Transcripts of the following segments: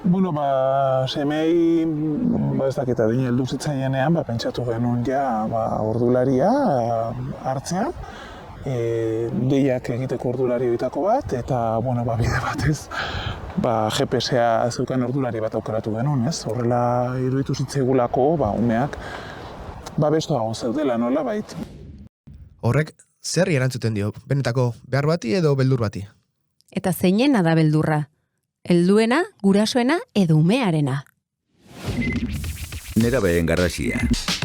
Bueno, semei, ez dakit adin heldu zitzaienean, pentsatu genuen ja, ordularia hartzea, deiak egiteko ordulari horietako bat, eta, bide batez, GPS-a zeukan ordulari bat aukeratu genuen, ez? Horrela iruditu zitzaigulako, umeak, bestoago zeudela, nola bait. Horrek, zer erantzuten dio? Benetako behar bati edo beldur bati? Eta zeinena da beldurra? Helduena, gurasoena edo umearena. Nerabeen garrasia,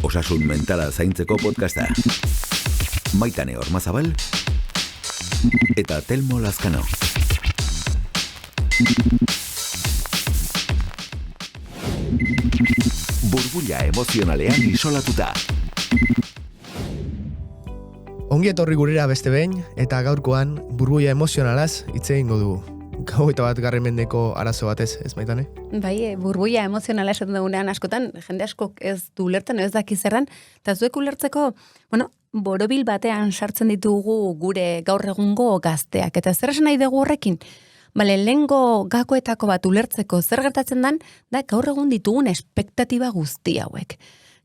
osasun mentala zaintzeko podcasta. Maitane Ormazabal eta Telmo Lazkano. Burbuila emozionalean isolatuta. Ongi etorri gurera beste behin, eta gaurkoan burbuila emozionalaz hitz egingo dugu. 21. mendeko arazo batez, ez Maitane? Bai, burbuila emozionala esaten dugunean askotan, jende askok ez du ulertzen, ez daki zerran, eta zuek ulertzeko, borobil batean sartzen ditugu gure gaur egungo gazteak. Eta zer esan nahi dugu horrekin? Lehengo gakoetako bat ulertzeko zer gertatzen dan, da gaur egun ditugun espektatiba guzti hauek.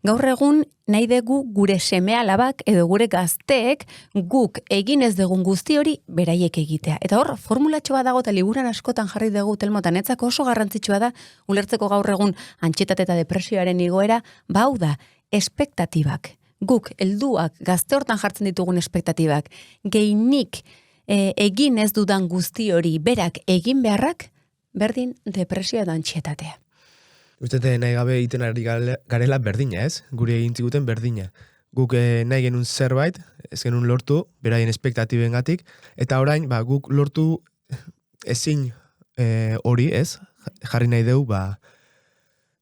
Gaur egun nahi dugu gure seme-alabak edo gure gazteek guk egin ez dugun guzti hori beraiek egitea. Eta hor, formulatxo bat dago eta liburan askotan jarri dugu Telmotan, etzako oso garrantzitsua da ulertzeko gaur egun antxetate eta depresioaren igoera, hau da, espektatibak. Guk, helduak, gazte hortan jartzen ditugun espektatibak, geinik egin ez dudan guzti hori berak egin beharrak, berdin depresioa da antxetatea. Ustete nahi gabe egiten ari garela berdina, ez? Gure egin ziguten berdina. Guk nahi genuen zerbait, ez genuen lortu, beraien espektatibengatik, eta orain, guk lortu ezin hori, ez? Jarri nahi dugu,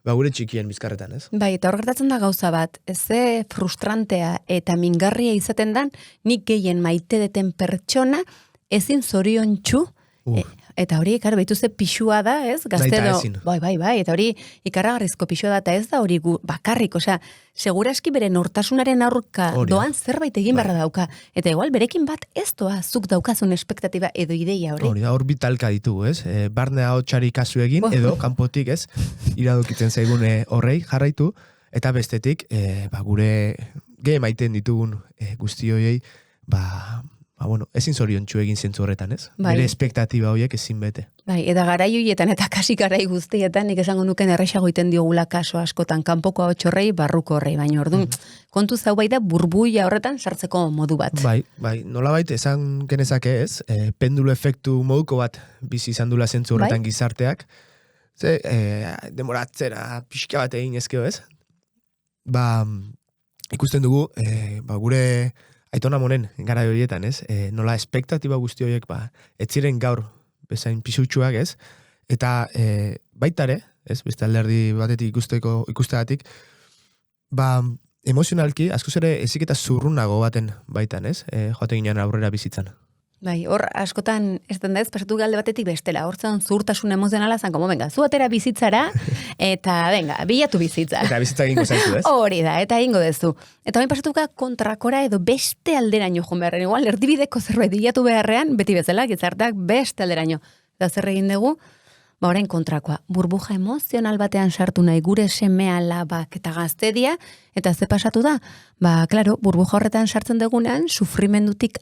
gure txikien bizkarretan, ez? Bai, eta hor gertatzen da gauza bat, ze frustrantea eta mingarria izaten dan, nik gehien maite deten pertsona ezin zoriontsu, eta hori, behitu ze pixua da, ez? Gaztedo, bai, eta hori ikaragarrizko pixua da, eta ez da hori bakarrik, seguraski bere nortasunaren aurka doan zerbait egin beharra dauka, eta igual berekin bat ez doa zuk daukazun espektatiba edo ideia hori. Hori da, hor bitalka ditugu, ez? Barnea hotxari kasu egin, edo kanpotik, ez? Iradokitzen zaigune horrei jarraitu, eta bestetik, gure gehe maiten ditugun guzti horiei, ezin zoriontsu egin zentzu horretan, ez? Bere espektatiba horiek ezin bete. Bai, eta garai horietan eta kasi garai guztietan, nik esango nuken erresago iten diogula kaso askotan, kanpoko hotxorrei, barruko horrei, baina orduan, kontu zau bai da burbuila horretan sartzeko modu bat. Bai, nolabait esan genezake ez, pendulu efektu moduko bat bizi izan dula zentzu horretan gizarteak, ze, demoratzera pixka bat egin ezkeo ez, ikusten dugu, gure Aitona Monen gara horietan, ez? Nola espektatiba guzti horiek, ez ziren gaur bezain pisutsuak, ez? Eta baitare, ez? Beste alderdi batetik ikustegatik, emozionalki, askoz ere eziketa zurrunago baten baitan, ez? Joate ginen aurrera bizitzan. Bai, hor askotan, ez den da ez, pasatu galde batetik bestela, hortzen zurtasun emozionala zan, zu atera bizitzara, eta bilatu bizitza. Eta bizitza egingo zaitu, ez? Hori da, eta egingo dezu. Eta bain pasatuka kontrakora edo beste alderaino joan beharren, igual, erdibideko zerbait bilatu beharrean, beti bezala, gizarteak beste alderaino. Eta zer egin dugu, orain kontrakoa, burbuja emozional batean sartu nahi gure seme-alabak eta gaztedia, eta ze pasatu da? Klaro, burbuja horretan sartzen dugunean, sufrimendutik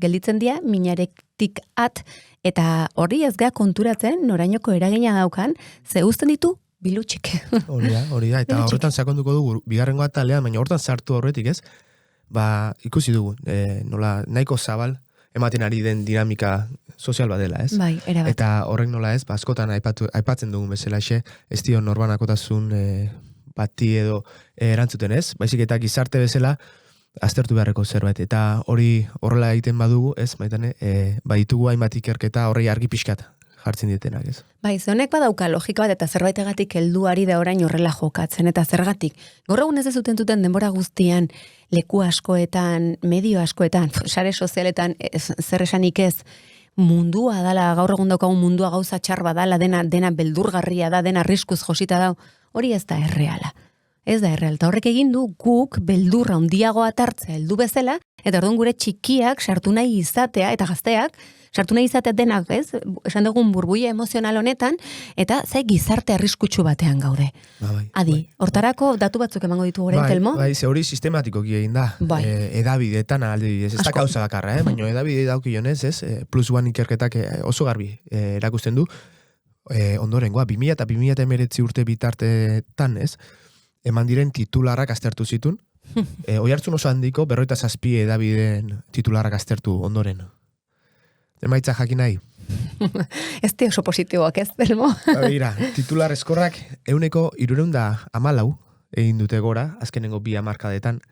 gelditzen dira, minarektik eta hori ez gea konturatzen, norainoko eragina daukan, ze uzten ditu bilutxik. Hori da, eta horretan sakonduko dugu, bigarrengo atalean, baina horretan sartu horretik ez, ikusi dugu, nola nahiko zabal, ematen ari den dinamika sozial bat dela, ez? Bai, erabat. Eta horrek nola ez, askotan aipatzen dugun bezala ez dio norbanakotasun bati edo erantzuten ez, baizik eta gizarte bezala aztertu beharreko zerbait. Eta hori horrela egiten badugu, ez, Maitane, baditugu hainbat ikerketa horrei argi pixkat jartzen dietenak, ez? Bai, honek badauka logika bat eta zerbaitegatik helduari da orain horrela jokatzen, eta zergatik. Gaur egun ez dezuten duten denbora guztian, leku askoetan, medio askoetan, sare sozialetan, zer esanik ez, mundua dala, gaur egun daukagun mundua gauza txar badala, dena beldurgarria da, dena arriskuz josita da, hori ez da erreala. ez da erreal. Eta horrek egin du guk beldurra handiagoa tartzea heldu bezala, eta orduan gure txikiak sartu nahi izatea, eta gazteak, sartu nahi izatea denak, ez? Esan dugun burbuia emozional honetan, eta gizarte arriskutsu batean gaude. Adi, hortarako datu batzuk emango ditugu orain, Telmo? Bai, ze hori sistematikoki egin da. Edabideetan aldi, ez da kauza bakarra, baina edabide daukionez, ez? Plus One ikerketak oso garbi erakusten du, ondorengoa, 2000 eta 2019 urte bitartetan, ez? Eman diren titularrak aztertu zitun. Oihartzun oso handiko, 47 edabideen titularrak aztertu ondoren. Emaitza jakin nahi? Ez oso positiboak ez, Telmo? Bira, titular eskorrak 314 egin dute gora, azkenengo 2 hamarkadetan,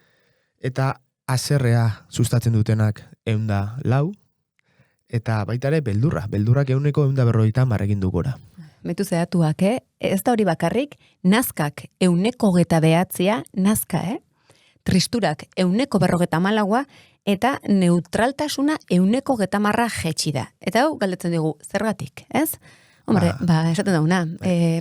eta haserrea sustatzen dutenak 104, eta baita ere beldurrak 150 egin du gora. Metu zehatuak, ez da hori bakarrik, nazkak 129, nazka, tristurak 154, eta neutraltasuna 130 jetxi da. Eta hau galdetzen dugu, zergatik, ez? Hombre, esaten dauna,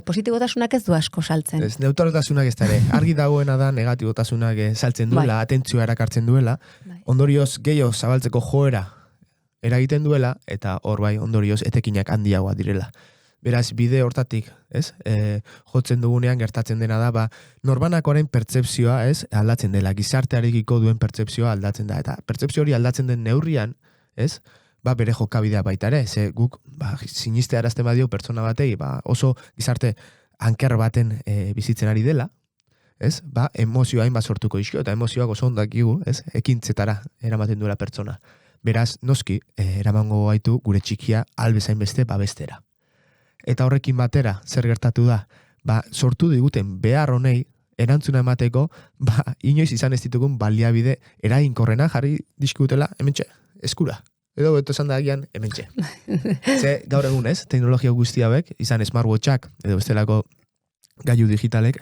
positibotasunak ez du asko saltzen. Ez, neutraltasunak ez da ere, argi dagoena da negatibotasunak saltzen duela, atentzioa erakartzen duela, ondorioz gehiago zabaltzeko joera eragiten duela, eta hor bai ondorioz etekinak handiagoa direla. Beraz, bide hortatik, ez? Jotzen dugunean gertatzen dena da, norbanakoaren pertzepzioa, ez? Aldatzen dela, gizartearekiko duen pertzepzioa aldatzen da. Eta pertzepzio hori aldatzen den neurrian, ez? Bere jokabidea baita ere, ze guk, siniste arazten badio pertsona batei, oso gizarte anker baten bizitzen ari dela, ez? Emozioa hainbat sortuko izkio, eta emozioak oso ondakigu, ez? Ekintzetara eramaten duela pertsona. Beraz, noski, eramango gaitu gure txikia albezain beste babestera. Eta horrekin batera, zer gertatu da, sortu diguten behar honei, erantzuna emateko, inoiz izan ez ditugun baliabide eraginkorrena jarri diskutela, hementxe, eskura. Edo beto esan da agian, hementxe. Ze gaur egun ez, teknologia guzti hauek, izan smartwatchak, edo bestelako gailu digitalek,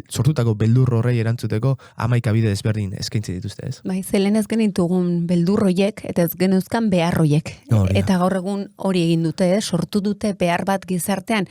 sortutako beldur horrei erantzuteko 11 bide desberdin eskaintzi dituzte, ez? Zelen ez genitugun beldurroiek, eta ez genuzkan beharroiek. Eta gaur egun hori egin dute, sortu dute behar bat gizartean,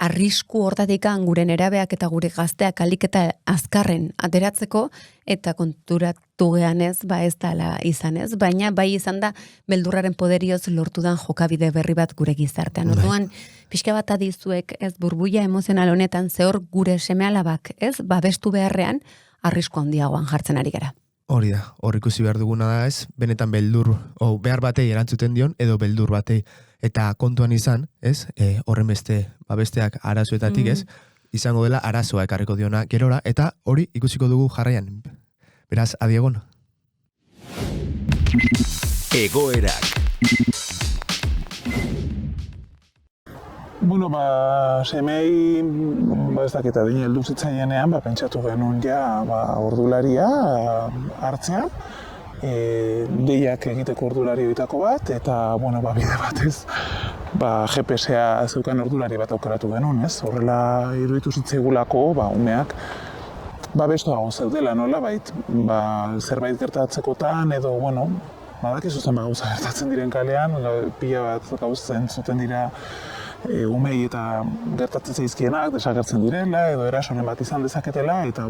arrisku hortatikan gure nerabeak eta gure gazteak alik eta azkarren ateratzeko, eta konturatu gehan ez dala izan ez, baina bai izan da beldurraren poderioz lortudan jokabide berri bat gure gizartean. Orduan, pixka bat adizuek ez burbuia emozional honetan zehor gure seme-alabak ez, babestu beharrean arrisku handiagoan jartzen ari gara. Hori da, hor ikusi behar duguna da ez, benetan beldur, behar batei erantzuten dion, edo beldur batei, eta kontuan izan, ez, horren besteak arazoetatik ez, izango dela arazoa ekarriko diona gerora, eta hori ikusiko dugu jarraian. Beraz, adiegon. Egoerak. Bueno, semei, ez dakit adin heldu zitzaienean, pentsatu genuen ordularia hartzea, deiak egiteko ordulari bitako bat, eta, bide batez, GPS-a zeukan ordulari bat aukeratu genuen, ez? Horrela iruditu zitzaigulako, umeak, bestuago zeudela, nola, zerbait gertatzekotan, edo, badakizu zen gauza gertatzen diren kalean, pila bat gauzen zuten dira umei eta gertatzen zaizkienak, desagertzen direla, edo erasonen bat izan dezaketela, eta,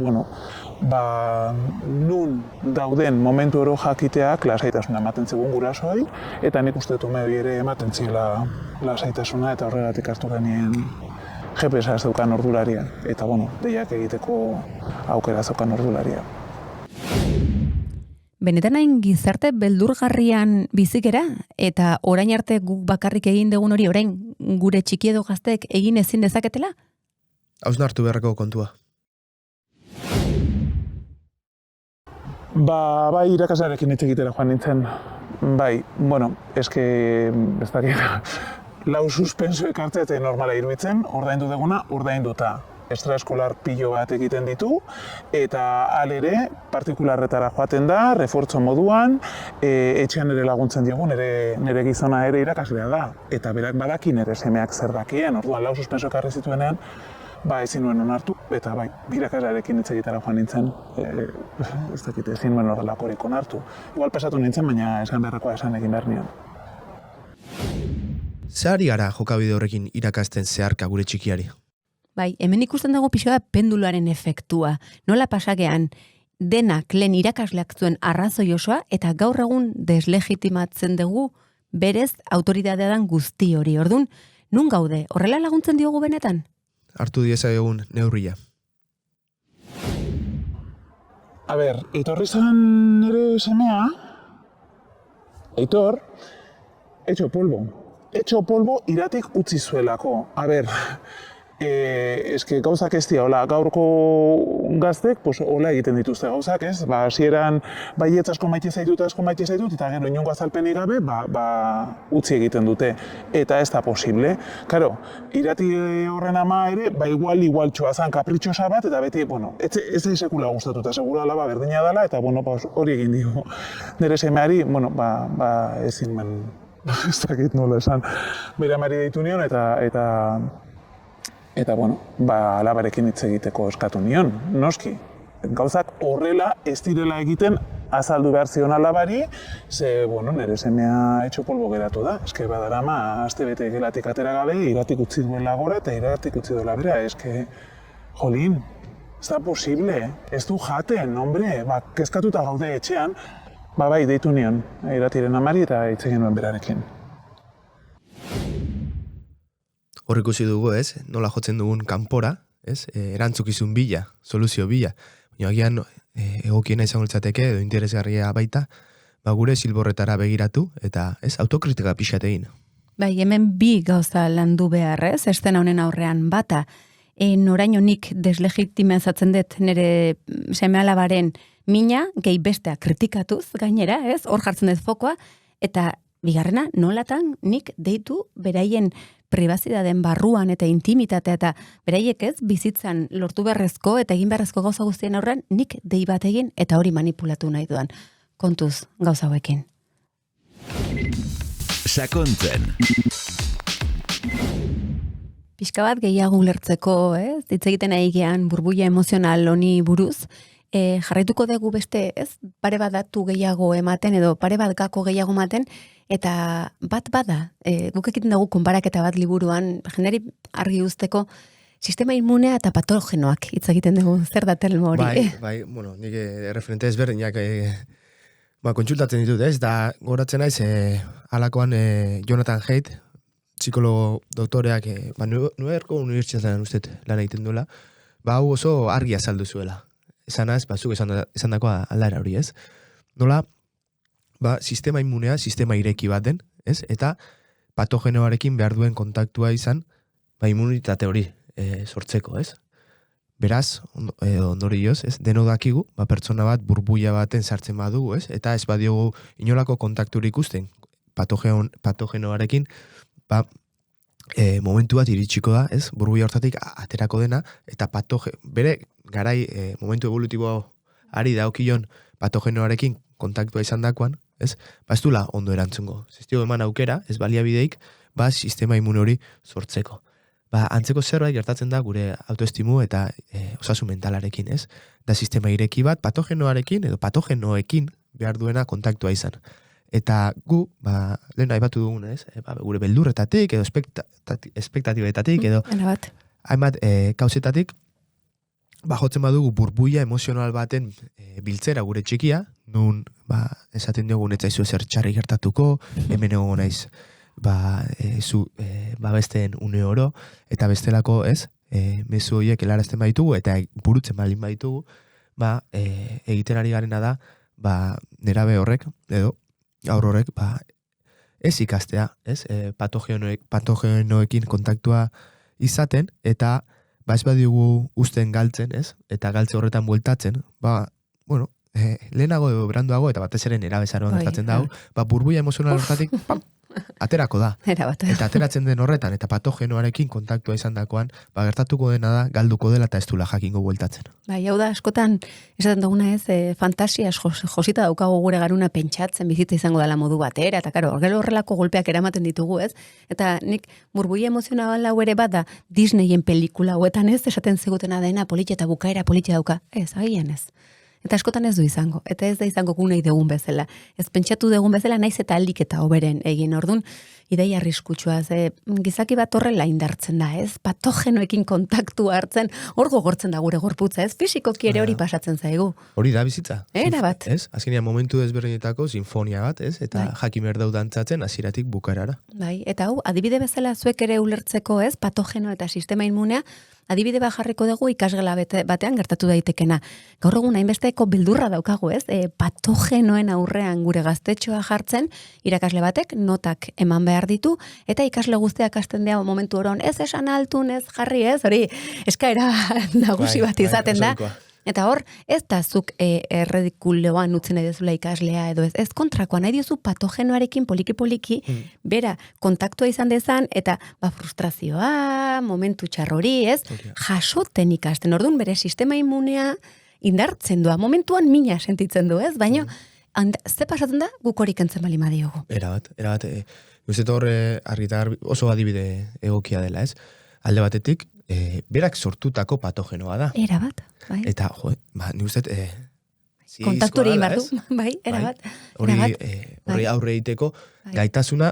nun dauden momentu oro jakiteak lasaitasuna ematen zegoen gurasoei, eta nik uste dut ume ere ematen zela lasaitasuna, eta horregatik hartu genien GPS-a zeukan ordularia, eta, deiak egiteko aukera zeukan ordularia. Benetan hain gizarte beldurgarrian bizikera, eta orain arte guk bakarrik egin dugun hori orain gure txiki edo gazteek egin ezin dezaketela? Hausnartu beharreko kontua. Bai, irakaslearekin hitz egitera joan nintzen. Ez dakit, lau suspenso ekartzete normala iruditzen, ordaindu duguna, ordainduta. Extraeskolar pilo bat egiten ditu, eta alere partikularretara joaten da, refortzo moduan, etxean ere laguntzen diogu, nire gizona ere irakaslea da, eta berak badaki nire semeak zer dakien, orduan lau suspenso ekarri zituenean, ezin nuen onartu, eta irakaslearekin hitz egitera joan nintzen, ez dakit ezin nuen horrelakorik onartu. Igual pesatu nintzen, baina esan beharrekoa esan egin behar nion. Ze ari gara jokabide horrekin irakasten zeharka gure txikiari? Bai, hemen ikusten dago pixoa penduluaren efektua. Nola pasagean denak lehen irakasleak zuen arrazoi osoa eta gaur egun deslegitimatzen dugu berez autoritatean guzti hori. Ordun, nun gaude? Horrela laguntzen diogu benetan? Hartu diezagun neurria. A ber, etorri zan nire semea, Aitor, etxo polvo iratik utzi zuelako. A ber, eske gauzak ez dira, hola, gaurko gaztek, pues, hola egiten dituzte gauzak, ez? Ba, hasieran baietz asko maite zaitut, eta gero inongo azalpenik gabe, utzi egiten dute. Eta ez da posible. Karo, irati horren ama ere, igual txoazan kapritxosa bat, eta beti, ez da sekula gustatuta, segura alaba berdina dela, eta, hori egin dio. Nire semeari, ezin men, ez dakit nola esan, bere amari deitu nion, eta alabarekin hitz egiteko eskatu nion, noski. Gauzak horrela ez direla egiten azaldu behar zion alabari, ze, nire semea etxo polbo geratu da. Eske badarama, aste bete gelatik atera gabe, iratik utzi duela gora eta iratik utzi duela bera. Eske, jolin, ez da posible, ez du jaten, hombre, kezkatuta gaude etxean. Bai, deitu nion, iratiren amari eta hitz egin nuen berarekin. Hor ikusi dugu, nola jotzen dugun kanpora, erantzukizun bila, soluzio bila. Baina agian egokiena izango litzateke edo interesgarria baita, gure zilborretara begiratu eta autokritika pixat egin. Bai, hemen bi gauza landu behar, estena honen aurrean bata, noraino nik deslegitimizatzen dut nire seme-alabaren mina, gehi bestea kritikatuz gainera, hor jartzen dut fokoa, eta bigarrena, nolatan nik deitu beraien pribazidaden barruan eta intimitatea eta beraiek bizitzan lortu beharrezko eta egin beharrezko gauza guztien aurrean nik dei bat egin eta hori manipulatu nahi duan. Kontuz gauza hauekin. Sakontzen. Pixka bat gehiago ulertzeko, hitz egiten aigean burbuila emozional honi buruz, jarraituko dugu beste, pare bat datu gehiago ematen edo pare bat gako gehiago ematen, eta bat bada, guk egiten dugu konparaketa bat liburuan, jenderi argi usteko, sistema inmunea eta patogenoak hitz egiten dugu, zer da termo hori? Bai, nik referente ezberdinak kontsultatzen ditut, da goratzen naiz, halakoan Jonathan Haidt, psikologo doktoreak, New Yorko unibertsitatean ustet lan egiten duela, hau oso argi azaldu zuela. Esanaz, zuk esan dakoa aldara hori, Nola, sistema inmunea, sistema ireki bat den, eta patogenoarekin behar duen kontaktua izan, immunitate hori sortzeko, Beraz, ondorioz, deno dakigu, pertsona bat burbuila baten sartzen badugu, eta ez badiogu inolako kontakturik ikusten patogenoarekin, momentu bat iritsiko da, burbuila hortatik aterako dena, eta bere garai momentu evolutibo ari daokion patogenoarekin kontaktua izan dakoan, ez dula ondo erantzungo. Zestio eman aukera, ez baliabideik, sistema imun hori sortzeko. Antzeko zerbait gertatzen da gure autoestimu eta osasun mentalarekin, ez? Da sistema ireki bat patogenoarekin edo patogenoekin behar duena kontaktua izan. Eta gu, lehen aipatu dugun, gure beldurretatik edo espektatibetatik edo hainbat kausetatik, jotzen badugu burbuila emozional baten biltzera gure txikia, nun esaten diogun etzaizu ezer txarri gertatuko, hemen egon naiz besteen une oro, eta bestelako mezu horiek helarazten baditugu, eta burutzen baldin baditugu, egiten ari garena da, nerabe horrek, edo aur horrek, ez ikastea, patogenoekin kontaktua izaten, eta ez badigu usten galtzen, eta galtze horretan bueltatzen, lehenago edo beranduago, eta batez ere nerabezaroan gertatzen dago, burbuila emozional hortatik, aterako da. Eta ateratzen den horretan, eta patogenoarekin kontaktua izan dakoan, gertatuko dena da, galduko dela eta ez dula jakingo bueltatzen. Hau da, askotan, esaten duguna fantasia josita daukago gure garuna pentsatzen bizitza izango dela modu batera, eta karo, horrelako golpeak eramaten ditugu, Eta nik burbuila emozionala hau ere bada Disneyen pelikula hauetan esaten zigutena dena politia eta bukaera politia dauka. Agian ez. Eta askotan ez du izango, eta ez da izango gu nahi dugun bezala. Ez pentsatu dugun bezala naiz eta aldik eta hoberen egin ordun, ideia arriskutsua, gizaki bat horrela indartzen da, ez? Patogenoekin kontaktu hartzen, hor gogortzen da gure gorputza, ez? Fisikoki ere hori pasatzen zaigu. Hori da bizitza. Era bat. Ez? Azkenean momentu ezberdinetako sinfonia bat, ez? Eta Bai. jakin behar dau dantzatzen hasieratik bukaerara. Bai, eta hau, adibide bezala zuek ere ulertzeko, ez? Patogeno eta sistema inmunea, adibide bat jarriko dugu ikasgela batean gertatu daitekena. Gaur egun hainbesteko beldurra daukagu, ez? Patogenoen aurrean gure gaztetxoa jartzen, irakasle batek notak eman behar ditu, eta ikasle guztiak hasten dira momentu oron, ez esan altun, ez jarri, ez? Hori, eskaera nagusi bat izaten da. oso ohikoa. Eta hor, ez da zuk erredikuloan utzen edezula ikaslea edo ez. Ez kontrakoa, nahi diozu patogenoarekin poliki-poliki, bera, kontaktua izan dezan, eta frustrazioa, momentu txarrori, ez? Jasoten ikasten, orduan bere sistema immunea indartzen doa, momentuan mina sentitzen du, ez? Baina, ze pasatzen da, guk hori kentzen bali madiogu. Erabat. Guztet hor oso adibide egokia dela, ez? Alde batetik, berak sortutako patogenoa da. Era bat, bai. Eta, ni guztet, Kontaktu ere inbar du, bai, era bat. Horri aurre egiteko gaitasuna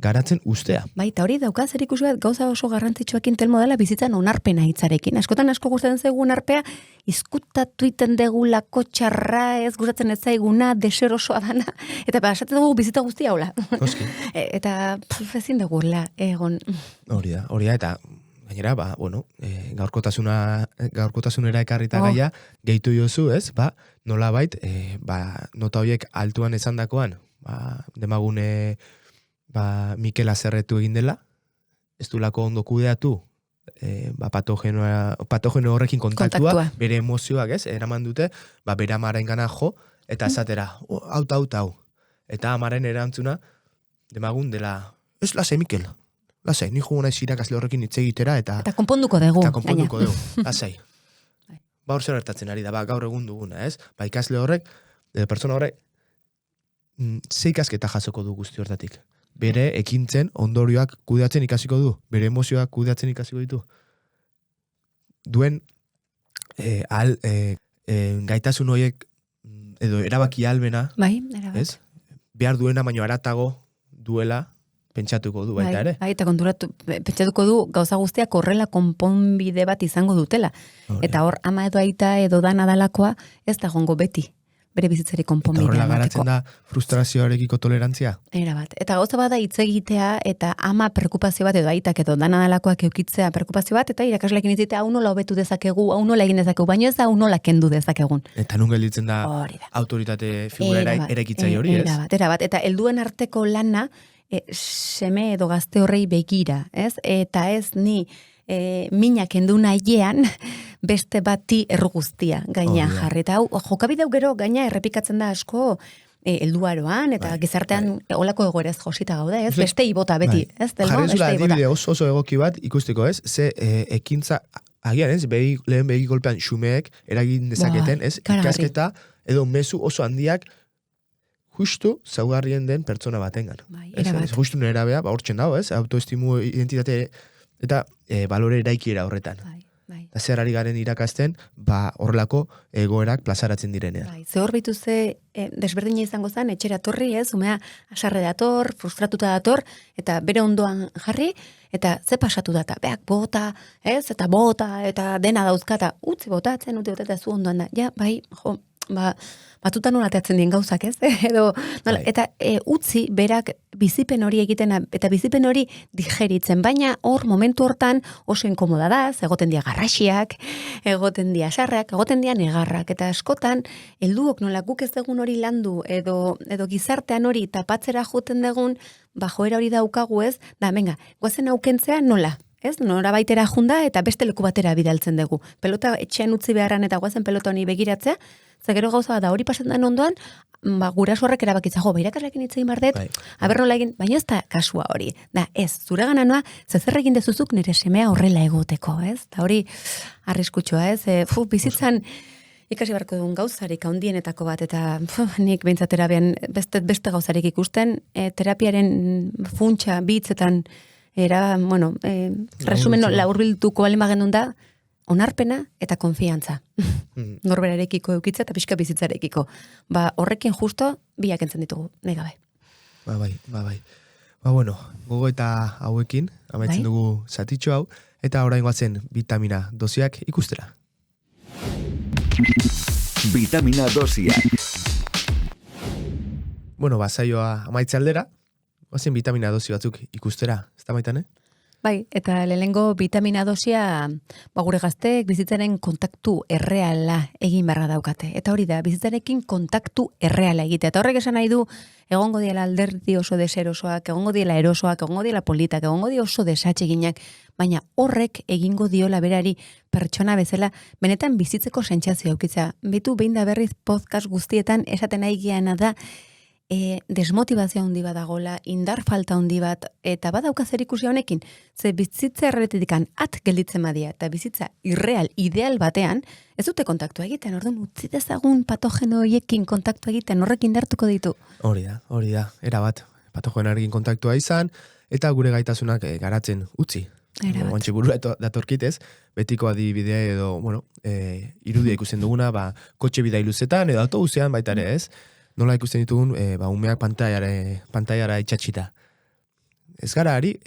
garatzen ustea. Bai, eta hori dauka zer ikusi bat gauza oso garrantzitsuekin telmo dela bizitzan onarpena hitzarekin. Askotan asko gustatzen zaigu onarpea, izkutatu iten degulako txarra, ez gustatzen ez zaiguna, deserosoa dana, eta pasatzen dugu bizitza guztia hola. Noski. Eta ezin dugula, egon. Hori da, eta gainera, gaurkotasunera ekarrita gaia, gehitu jozu, ez? Nolabait, nota horiek altuan esandakoan, demagune Mikel Azerretu egin dela, ez du lako ondo kudeatu, patogeno horrekin kontaktua, bere emozioak, ez? Eraman dute, bere amaren gana jo, eta esatera, hau. Eta amaren erantzuna, demagun dela, ez lasai Mikel, lasai, ni jugu naiz irakasle horrekin hitz egitera, eta konponduko dugu. Lasai. Hor zer gertatzen ari da, gaur egun duguna, ez? Ikasle horrek, pertsona horrek, ze ikasketa jasoko du guzti hortatik. Bere ekintzen ondorioak kudeatzen ikasiko du, bere emozioak kudeatzen ikasiko ditu. Duen gaitasun horiek edo erabaki almena, bai, erabat. Ez? Behar duena baino aratago duela pentsatuko du baita ere. Bai, eta pentsatuko du gauza guztiak horrela konponbide bat izango dutela. Eta hor ama edo aita edo dana dalakoa ez da gongo beti. Bere bizitzari konponbidea. Eta horrela garatzen da frustrazioarekiko tolerantzia? Era bat. Eta gauza bada hitz egitea eta ama preokupazio bat edo aitak edo dana dalakoak eukitzea preokupazio bat, eta irakasleekin hitzitea hau nola hobetu dezakegu, hau nola egin dezakegu, baina ez da hau nola kendu dezakegun. Eta nun gelditzen da autoritate figura eraikitzai hori, ez? Era bat. Eta helduen arteko lana seme edo gazte horrei begira, ez? Eta ez ni minak kendu nahiean beste bati erruguztia gaina jarri. Eta hau, jokabideu gero gaina errepikatzen da asko helduaroan eta gizartean olako egoerez josita gaude, ez? Beste ibota beti, ez? Jarri zula adibide oso egoki bat ikusteko, ez? Ze ekintza, agian ez, lehen behi golpean xumeek eragin dezaketen, ez? Ikasketa edo mezu oso handiak justu zaugarrien den pertsona batengan. Justu nera beha, hortzen dago, ez? Autoestimu, identitate eta balore eraikiera horretan. Eta zer ari garen irakasten, horrelako egoerak plazaratzen direnean. Ze hor bitu desberdina izango zen, etxera torri, ez? Umea asarre dator, frustratuta dator, eta bere ondoan jarri, eta ze pasatu data, beak bota, ez? Eta bota, eta dena dauzkata, utzi botatzen, eta zu ondoan da. Ja, bai, batutan nola teatzen dien gauzak, ez? Eta utzi berak bizipen hori egiten, eta bizipen hori digeritzen, baina hor momentu hortan oso inkomoda da, egoten dia garrasiak, egoten dia sarrak, egoten dia negarrak, eta askotan, helduok nola guk ez dugun hori landu, edo gizartean hori tapatzera joten dugun, joera hori daukagu ez, venga, guazen aukentzea nola? Ez, nora baitera junda eta beste leku batera bidaltzen dugu. Pelota etxean utzi beharran eta guazen pelota honi begiratzea, gero gauza da hori pasetan ondoan, guraso horrek erabakitza, irakasleekin hitz egin bardet, aber nola egin, baina ez da kasua hori. Ez, zure gananoa, zer egin dezuzuk nire semea horrela egoteko, ez? Eta hori arriskutsua, ez? Bizitzan ikasi barko duen gauzarik handienetako bat, eta nik behintzat terapian beste gauzarik ikusten, terapiaren funtsa, bitzetan, resumen laurbiltuko balen bagendun da, onarpena eta konfiantza. Norberarekiko eukitza eta pixka bizitzarekiko. Horrekin justo biak entzen ditugu, nahi gabe. Bai. Bueno, gogo eta hauekin, amaitzen dugu zatitxo hau, eta orain guatzen vitamina dosiak ikustera. Vitamina dosiak. Bueno, saioa amaitze aldera, guazen vitamina dosi batzuk ikustera, ez da maitan, Bai, eta lehenengo vitamina dosia gure gazteek bizitzaren kontaktu erreala egin beharra daukate. Eta hori da, bizitzarekin kontaktu erreala egitea. Eta horrek esan nahi du, egongo diela alderdi oso deserosoak, egongo diela erosoak, egongo diela politak, egongo di oso desatxeginak, baina horrek egingo diola berari pertsona bezala, benetan bizitzeko sentsazio aukitza. Bitu behin da berriz podcast guztietan esaten nahi geana da, desmotivazio handi bat dagola, indar falta handi bat, eta badauka zer ikusi honekin, ze bizitza erretetikan gelditzen badia, eta bizitza irreal, ideal batean, ez dute kontaktua egiten, orduan utzi dezagun patogeno horiekin kontaktua egiten, horrek indartuko ditu. Hori da, erabat, patogenoarekin kontaktua izan, eta gure gaitasunak garatzen utzi. Ontxe burua datorkitez, betiko adibidea edo, irudia ikusten duguna, kotxe bidai luzetan, edo autobusean baita ere ez, nola ikusten ditugun, umeak pantaiara itxatxita. Ez gara ari,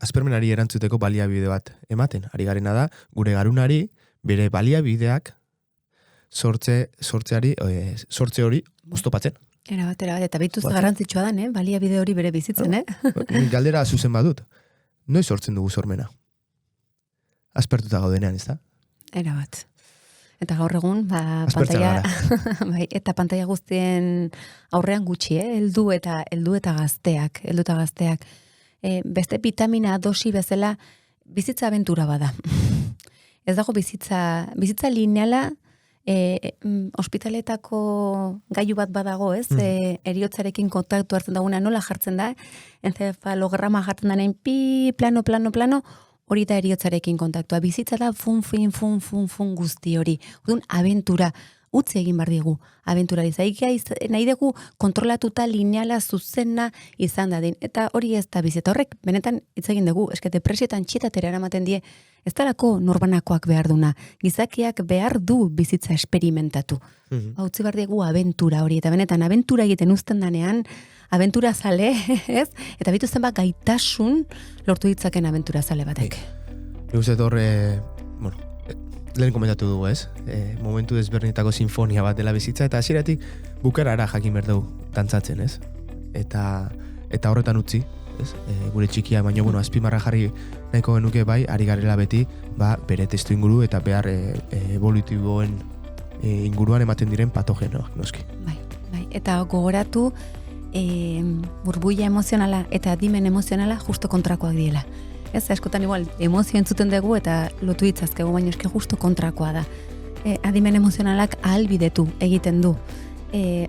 aspermenari erantzuteko baliabide bat ematen. Ari garena da, gure garunari, bere baliabideak sortze hori oztopatzen. Erabat, eta bituz garrantzitsua da, baliabide hori bere bizitzen, Galdera zuzen badut, noiz sortzen dugu sormena? Aspertuta gaudenean, ez da? Erabat. Eta gaur egun, pantalla eta pantalla guztien aurrean gutxi, heldu eta gazteak. Beste vitamina dosi bezala bizitza abentura bada. Ez dago bizitza lineala, ospitaletako gailu bat badago, ez? Eriotzarekin kontaktu hartzen daguna nola jartzen da, encefalograma jartzen da plano, hori da eriotzarekin kontaktua. Bizitza da fun guzti hori. Udun, abentura, utzi egin bar digu, abenturari. Nahi dugu kontrolatuta lineala zuzena izan dadin. Eta hori ez da bizita. Horrek, benetan, hitz egin dugu, eske depresioetan txitatera eramaten die, ez darako norbanakoak behar duna. Gizakiak behar du bizitza esperimentatu. Utzi bar digu abentura hori. Eta benetan, abentura egiten uzten danean, abentura zale, ez? Eta bituzten gaitasun lortu ditzaken abentura zale batek. Nik uste horre, lehen komentatu dugu, ez? Momentu desberdinetako sinfonia bat dela bizitza, eta hasieratik bukarara jakin behar dugu dantzatzen, ez? Eta horretan utzi, ez? Gure txikia, baina, azpimarra jarri nahiko genuke bai, ari garela beti, bere testu inguru eta behar evolutiboen inguruan ematen diren patogenoak, noski. Bai, eta gogoratu, burbuia emozionala eta adimen emozionala justo kontrakoak diela. Ez, askotan igual, emozio entzuten dugu eta lotu ditzazkegu, baina eske justo kontrakoa da. Adimen emozionalak ahalbidetu egiten du.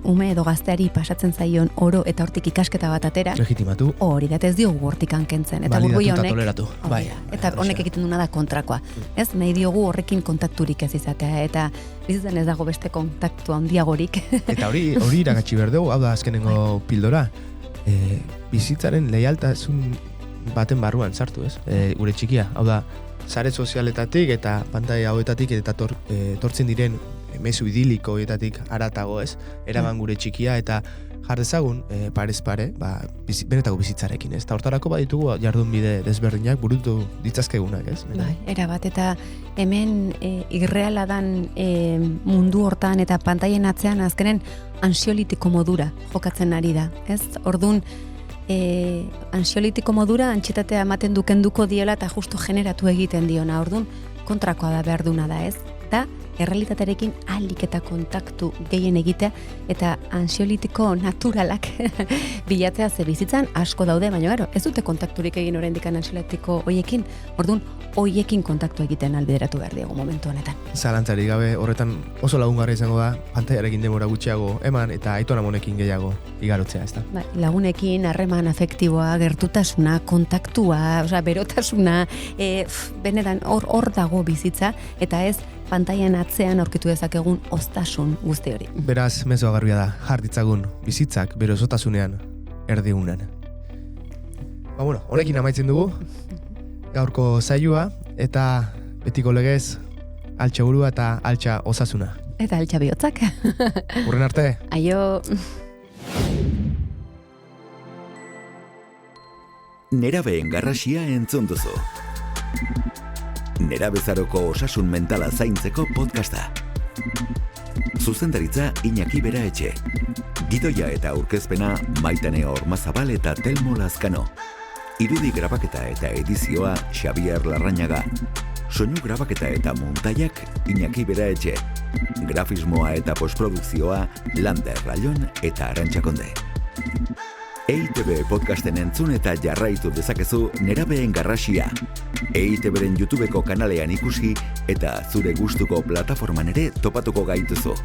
Ume edo gazteari pasatzen zaion oro eta hortik ikasketa bat atera. Legitimatu. Hori da, ez diogu hortik kentzen. Eta burbuia honek, toleratu. Eta honek egiten duna da kontrakoa. Ez, nahi diogu horrekin kontakturik ez izatea. Eta bizitzen ez dago beste kontaktu handiagorik. Eta hori iragatsi behar dugu, hau da azkenengo pildora. Bizitzaren leialtasun baten barruan sartu, ez? Gure txikia, hau da, sare sozialetatik eta pantaila hauetatik eta tortzen diren mezu idiliko horietatik aratago, ez? Eraban gure txikia eta jardezagun parez pare, benetako bizitzarekin, ez? Eta hortarako baditugu jardun bide desberdinak burutu ditzazkegunak, ez? Erabat, eta hemen irreala dan mundu hortan eta pantailen atzean azkenen ansiolitiko modura jokatzen ari da, ez? Orduan, ansiolitiko modura antxetatea ematen dukenduko diola eta justo generatu egiten diona. Orduan, kontrakoa da behar duna da, ez? Eta errealitatearekin ahalik eta kontaktu gehien egitea eta ansiolitiko naturalak bilatzea ze bizitzan asko daude, baina gero, ez dute kontakturik egin oraindik ansiolitiko hoiekin. Orduan, hoiekin kontaktu egiten albideratu behar diegu momentu honetan. Zalantzari gabe horretan oso lagungarri izango da pantailarekin denbora gutxiago eman eta aitona monekin gehiago igarotzea, ezta? Lagunekin harreman afektiboa, gertutasuna, kontaktua, berotasuna, benetan hor dago bizitza eta ez pantailan atzean aurkitu dezakegun oztasun guzti hori. Beraz, mezu garbia da, jarditzagun bizitzak bere osotasunean erdigunean. Honekin amaitzen dugu. gaurko saioa, eta betiko legez, altxa burua eta altxa osasuna. Eta altxa bihotzak. Urren arte. Aio... Nerabeen garrasia entzun duzu. Nerabezaroko osasun mentala zaintzeko podcasta. Zuzendaritza Iñaki Beraetxe. Gidoia eta aurkezpena Maitane Ormazabal eta Telmo Lazkano. Irudi grabaketa eta edizioa Xabier Larrañaga. Soinu grabaketa eta montaiak Iñaki Beraetxe. Grafismoa eta postprodukzioa Lander Rallon eta Arantxa Konde. EITB podcasten entzun eta jarraitu dezakezu Nerabeen garrasia. EITBren YouTubeko kanalean ikusi eta zure gustuko plataforman ere topatuko gaituzu.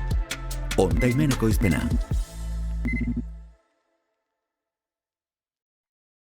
Ondaimen ekoizpena.